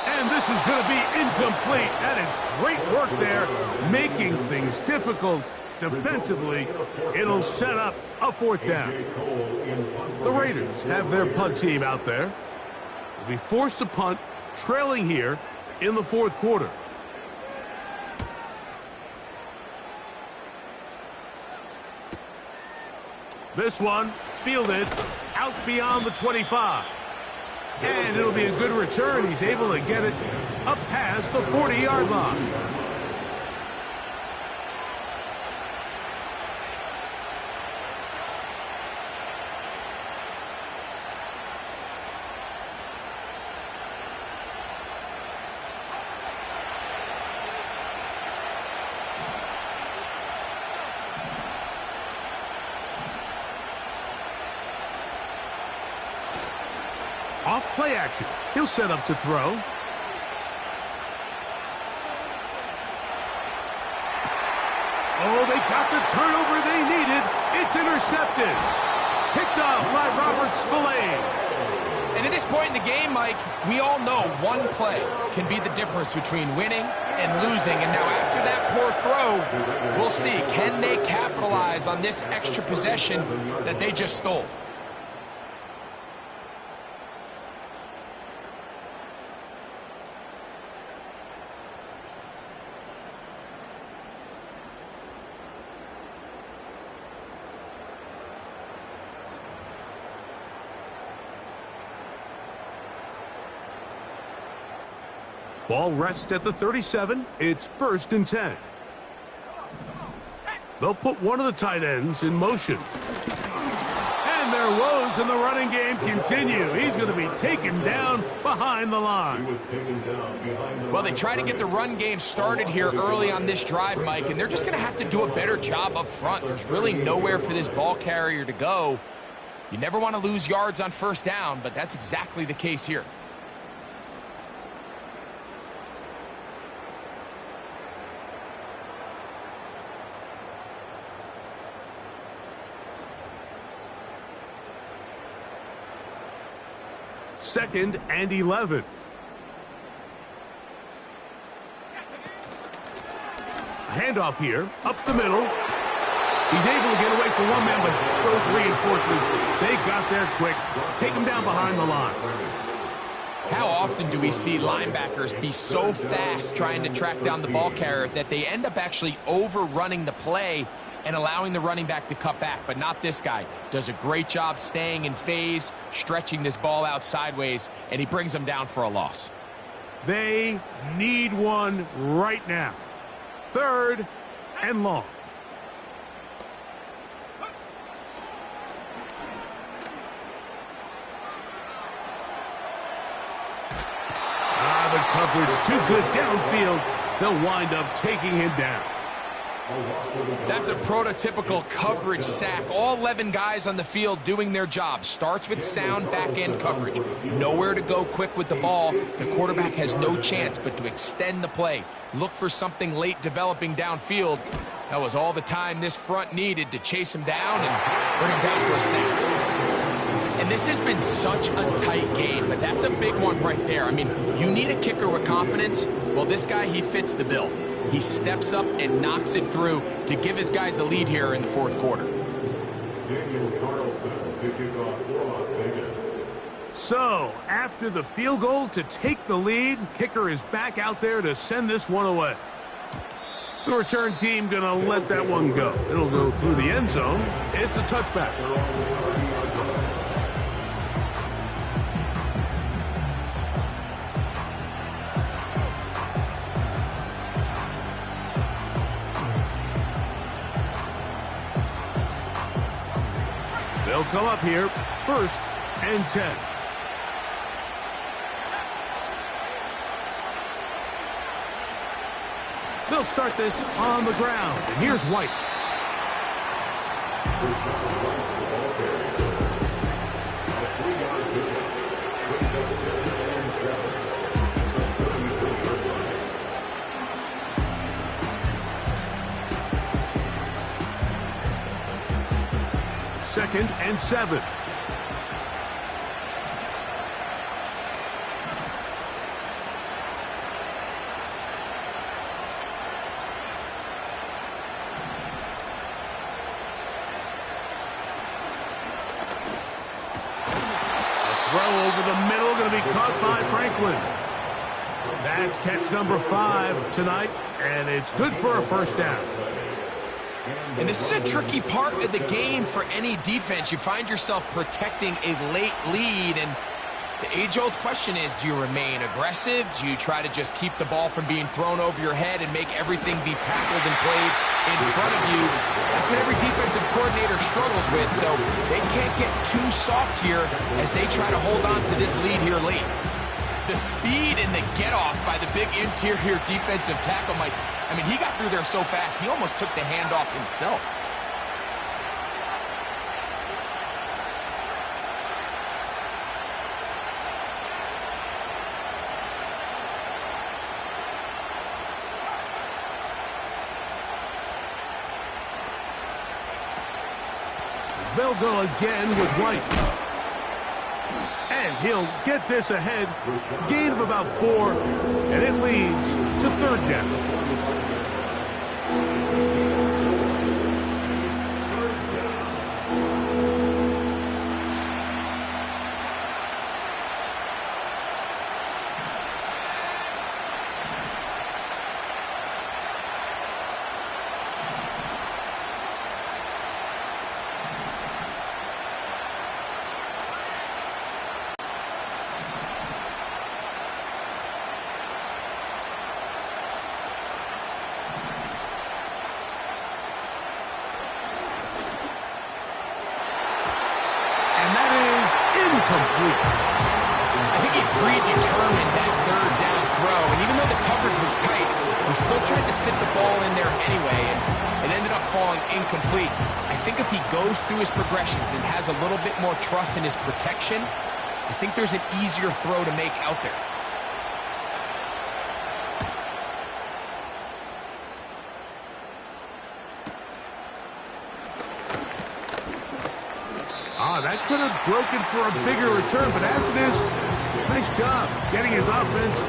And this is going to be incomplete. That is great work there, making things difficult defensively. It'll set up a 4th down. The Raiders have their punt team out there. They'll be forced to punt, trailing here in the 4th quarter. This one fielded out beyond the 25. And it'll be a good return. He's able to get it up past the 40-yard line. Off play action. He'll set up to throw. Oh, they got the turnover they needed. It's intercepted. Picked off by Robert Spillane. And at this point in the game, Mike, we all know one play can be the difference between winning and losing. And now after that poor throw, we'll see, can they capitalize on this extra possession that they just stole? Ball rests at the 37. It's 1st and 10. They'll put one of the tight ends in motion. And their woes in the running game continue. He's going to be taken down behind the line. Well, they try to get the run game started here early on this drive, Mike, and they're just going to have to do a better job up front. There's really nowhere for this ball carrier to go. You never want to lose yards on 1st down, but that's exactly the case here. Second and 11. Handoff here, up the middle. He's able to get away from one man, but those reinforcements, they got there quick. Take him down behind the line. How often do we see linebackers be so fast trying to track down the ball carrier that they end up actually overrunning the play and allowing the running back to cut back? But not this guy. Does a great job staying in phase, stretching this ball out sideways, and he brings them down for a loss. They need one right now. 3rd and long. The coverage too good downfield. They'll wind up taking him down. That's a prototypical coverage sack. All 11 guys on the field doing their job. Starts with sound back-end coverage. Nowhere to go quick with the ball. The quarterback has no chance but to extend the play. Look for something late developing downfield. That was all the time this front needed to chase him down and bring him down for a sack. And this has been such a tight game, but that's a big one right there. I mean, you need a kicker with confidence. Well, this guy, he fits the bill. He steps up and knocks it through to give his guys a lead here in the 4th quarter. So, after the field goal to take the lead, kicker is back out there to send this one away. The return team going to let that one go. It'll go through the end zone. It's a touchback. They'll come up here, 1st and 10. They'll start this on the ground, and here's White. Second and 7. Throw over the middle, going to be caught by Franklin. That's catch number 5 tonight, and it's good for a 1st down. And this is a tricky part of the game for any defense. You find yourself protecting a late lead, and the age-old question is, do you remain aggressive? Do you try to just keep the ball from being thrown over your head and make everything be tackled and played in front of you? That's what every defensive coordinator struggles with, so they can't get too soft here as they try to hold on to this lead here late. The speed and the get-off by the big interior defensive tackle, Mike, I mean, he got through there so fast, he almost took the handoff himself. They'll go again with White. And he'll get this ahead. Gain of about 4, and it leads to 3rd down. I think he predetermined that 3rd down throw, and even though the coverage was tight, he still tried to fit the ball in there anyway, and it ended up falling incomplete. I think if he goes through his progressions and has a little bit more trust in his protection, I think there's an easier throw to make out there. That could have broken for a bigger return, but as it is, nice job getting his offense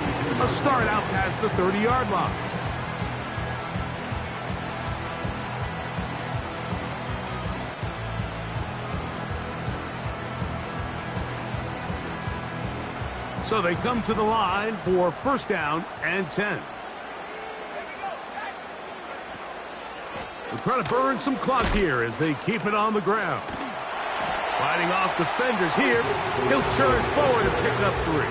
a start out past the 30-yard line. So they come to the line for 1st down and 10. They're trying to burn some clock here as they keep it on the ground. Fighting off defenders here. He'll churn forward and pick up 3.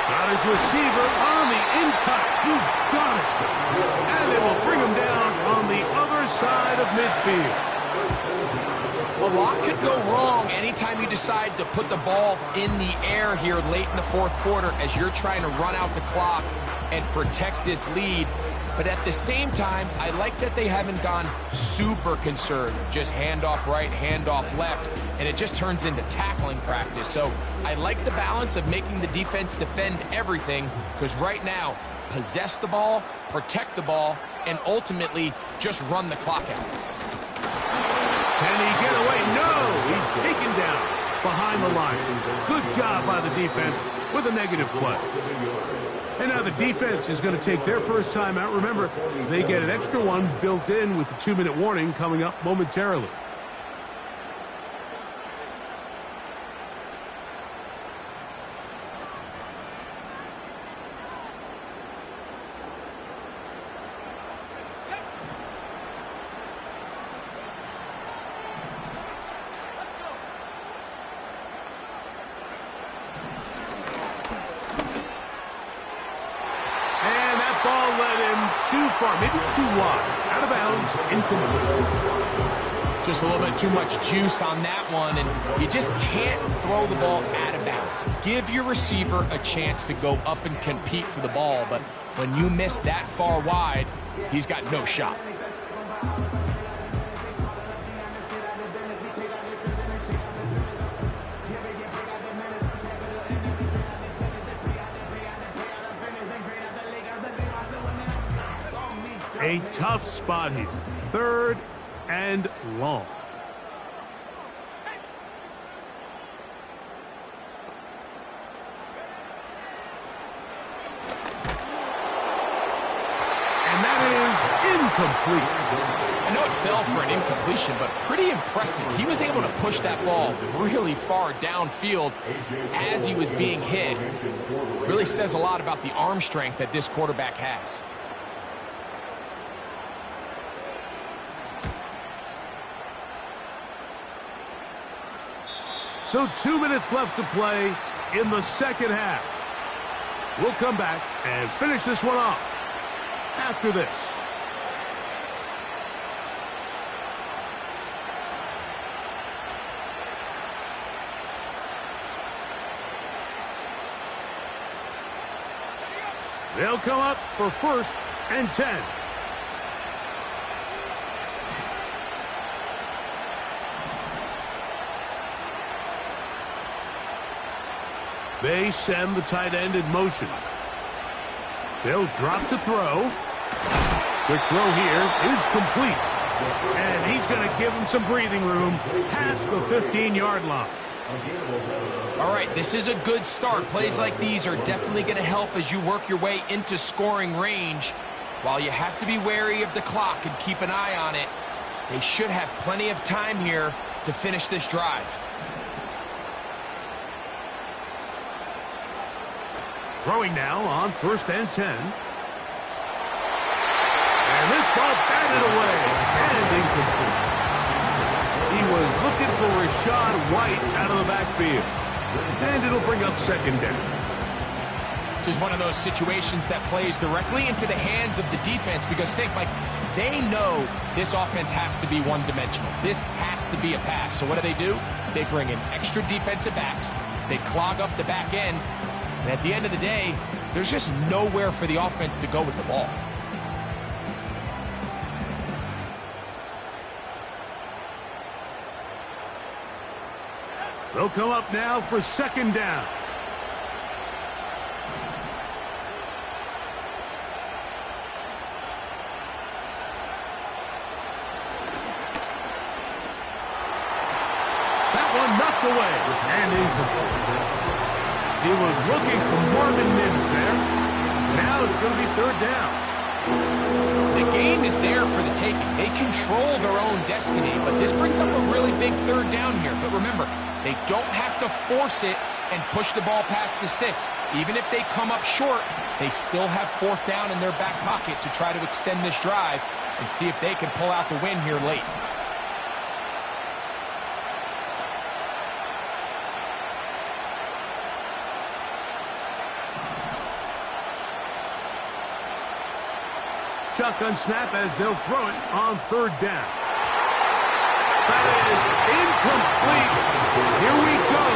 Got his receiver on the in-cut. He's got it. And it will bring him down on the other side of midfield. A lot could go wrong anytime you decide to put the ball in the air here late in the 4th quarter as you're trying to run out the clock and protect this lead. But at the same time, I like that they haven't gone super conservative. Just handoff right, handoff left, and it just turns into tackling practice. So I like the balance of making the defense defend everything, because right now, possess the ball, protect the ball, and ultimately just run the clock out. Can he get away? No! He's taken down behind the line. Good job by the defense with a negative play. And now the defense is going to take their first time out. Remember, they get an extra one built in with the 2-minute warning coming up momentarily. Ball led him too far, maybe too wide. Out of bounds, incomplete. Just a little bit too much juice on that one, and you just can't throw the ball out of bounds. Give your receiver a chance to go up and compete for the ball, but when you miss that far wide, he's got no shot. A tough spot here. 3rd and long. And that is incomplete. I know it fell for an incompletion, but pretty impressive. He was able to push that ball really far downfield as he was being hit. Really says a lot about the arm strength that this quarterback has. So 2 minutes left to play in the 2nd half. We'll come back and finish this one off after this. They'll come up for 1st and 10. They send the tight end in motion. They'll drop to throw. Quick throw here is complete. And he's going to give him some breathing room past the 15-yard line. All right, this is a good start. Plays like these are definitely going to help as you work your way into scoring range. While you have to be wary of the clock and keep an eye on it, they should have plenty of time here to finish this drive. Throwing now on 1st and 10. And this ball batted away and incomplete. He was looking for Rashad White out of the backfield. And it'll bring up 2nd down. This is one of those situations that plays directly into the hands of the defense because think, Mike, they know this offense has to be one-dimensional. This has to be a pass. So what do? They bring in extra defensive backs. They clog up the back end. And at the end of the day, there's just nowhere for the offense to go with the ball. They'll come up now for 2nd down. That one knocked away and incomplete. He was looking for Marvin Mims there. Now it's going to be 3rd down. The game is there for the taking. They control their own destiny, but this brings up a really big 3rd down here. But remember, they don't have to force it and push the ball past the sticks. Even if they come up short, they still have 4th down in their back pocket to try to extend this drive and see if they can pull out the win here late. Shotgun snap as they'll throw it on 3rd down. That is incomplete. Here we go.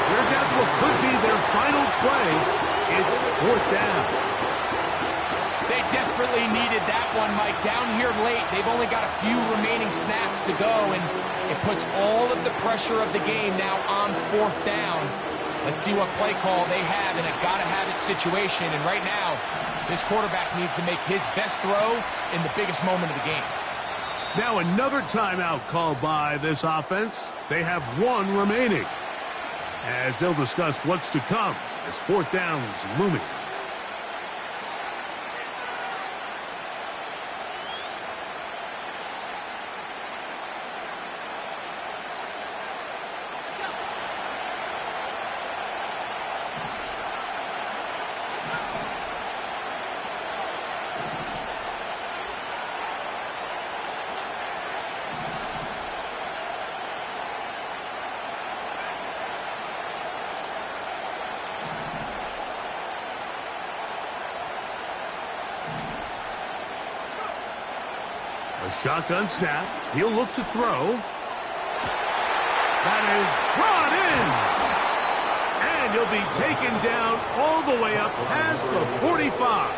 They're down to what could be their final play. It's 4th down. They desperately needed that one, Mike. Down here late, they've only got a few remaining snaps to go, and it puts all of the pressure of the game now on 4th down. Let's see what play call they have in a gotta-have-it situation, and right now, this quarterback needs to make his best throw in the biggest moment of the game. Now another timeout called by this offense. They have 1 remaining. As they'll discuss what's to come as 4th down is looming. A shotgun snap. He'll look to throw. That is brought in. And he'll be taken down all the way up past the 45.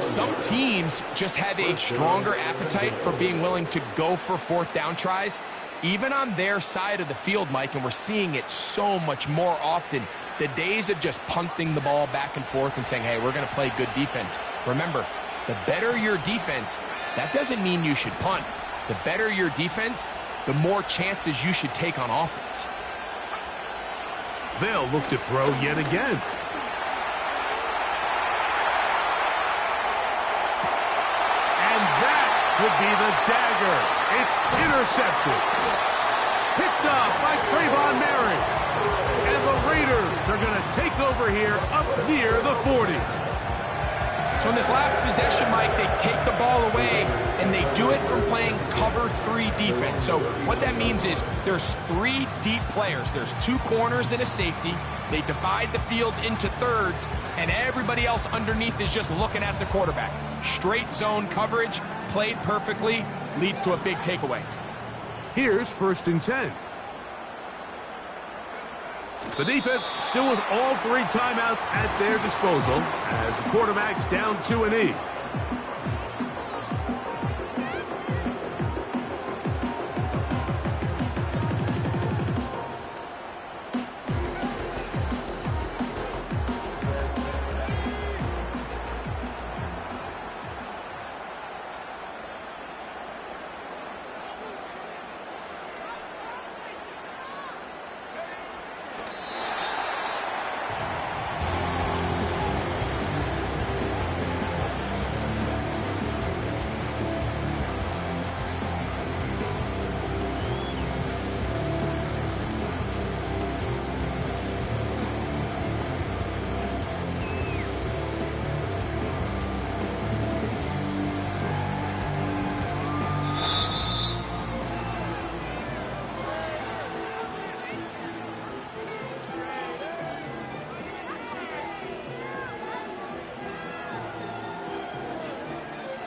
Some teams just have a stronger appetite for being willing to go for 4th down tries, even on their side of the field, Mike, and we're seeing it so much more often. The days of just punting the ball back and forth and saying, hey, we're going to play good defense. Remember, the better your defense, that doesn't mean you should punt. The better your defense, the more chances you should take on offense. They'll look to throw yet again. And that would be the dagger. It's intercepted. Picked up by Trayvon Merrick. And the Raiders are going to take over here up near the 40. So in this last possession, Mike, they take the ball away, and they do it from playing cover 3 defense. So what that means is there's 3 deep players. There's 2 corners and a safety. They divide the field into thirds, and everybody else underneath is just looking at the quarterback. Straight zone coverage, played perfectly, leads to a big takeaway. Here's 1st and 10. The defense still with all 3 timeouts at their disposal as the quarterback's down 2-E.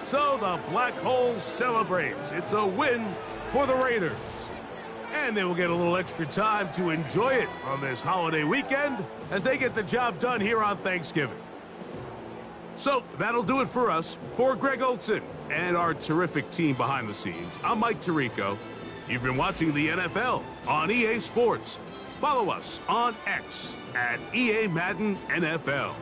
So the Black Hole celebrates. It's a win for the Raiders. And they will get a little extra time to enjoy it on this holiday weekend as they get the job done here on Thanksgiving. So that'll do it for us. For Greg Olson and our terrific team behind the scenes, I'm Mike Tirico. You've been watching the NFL on EA Sports. Follow us on X at EA Madden NFL.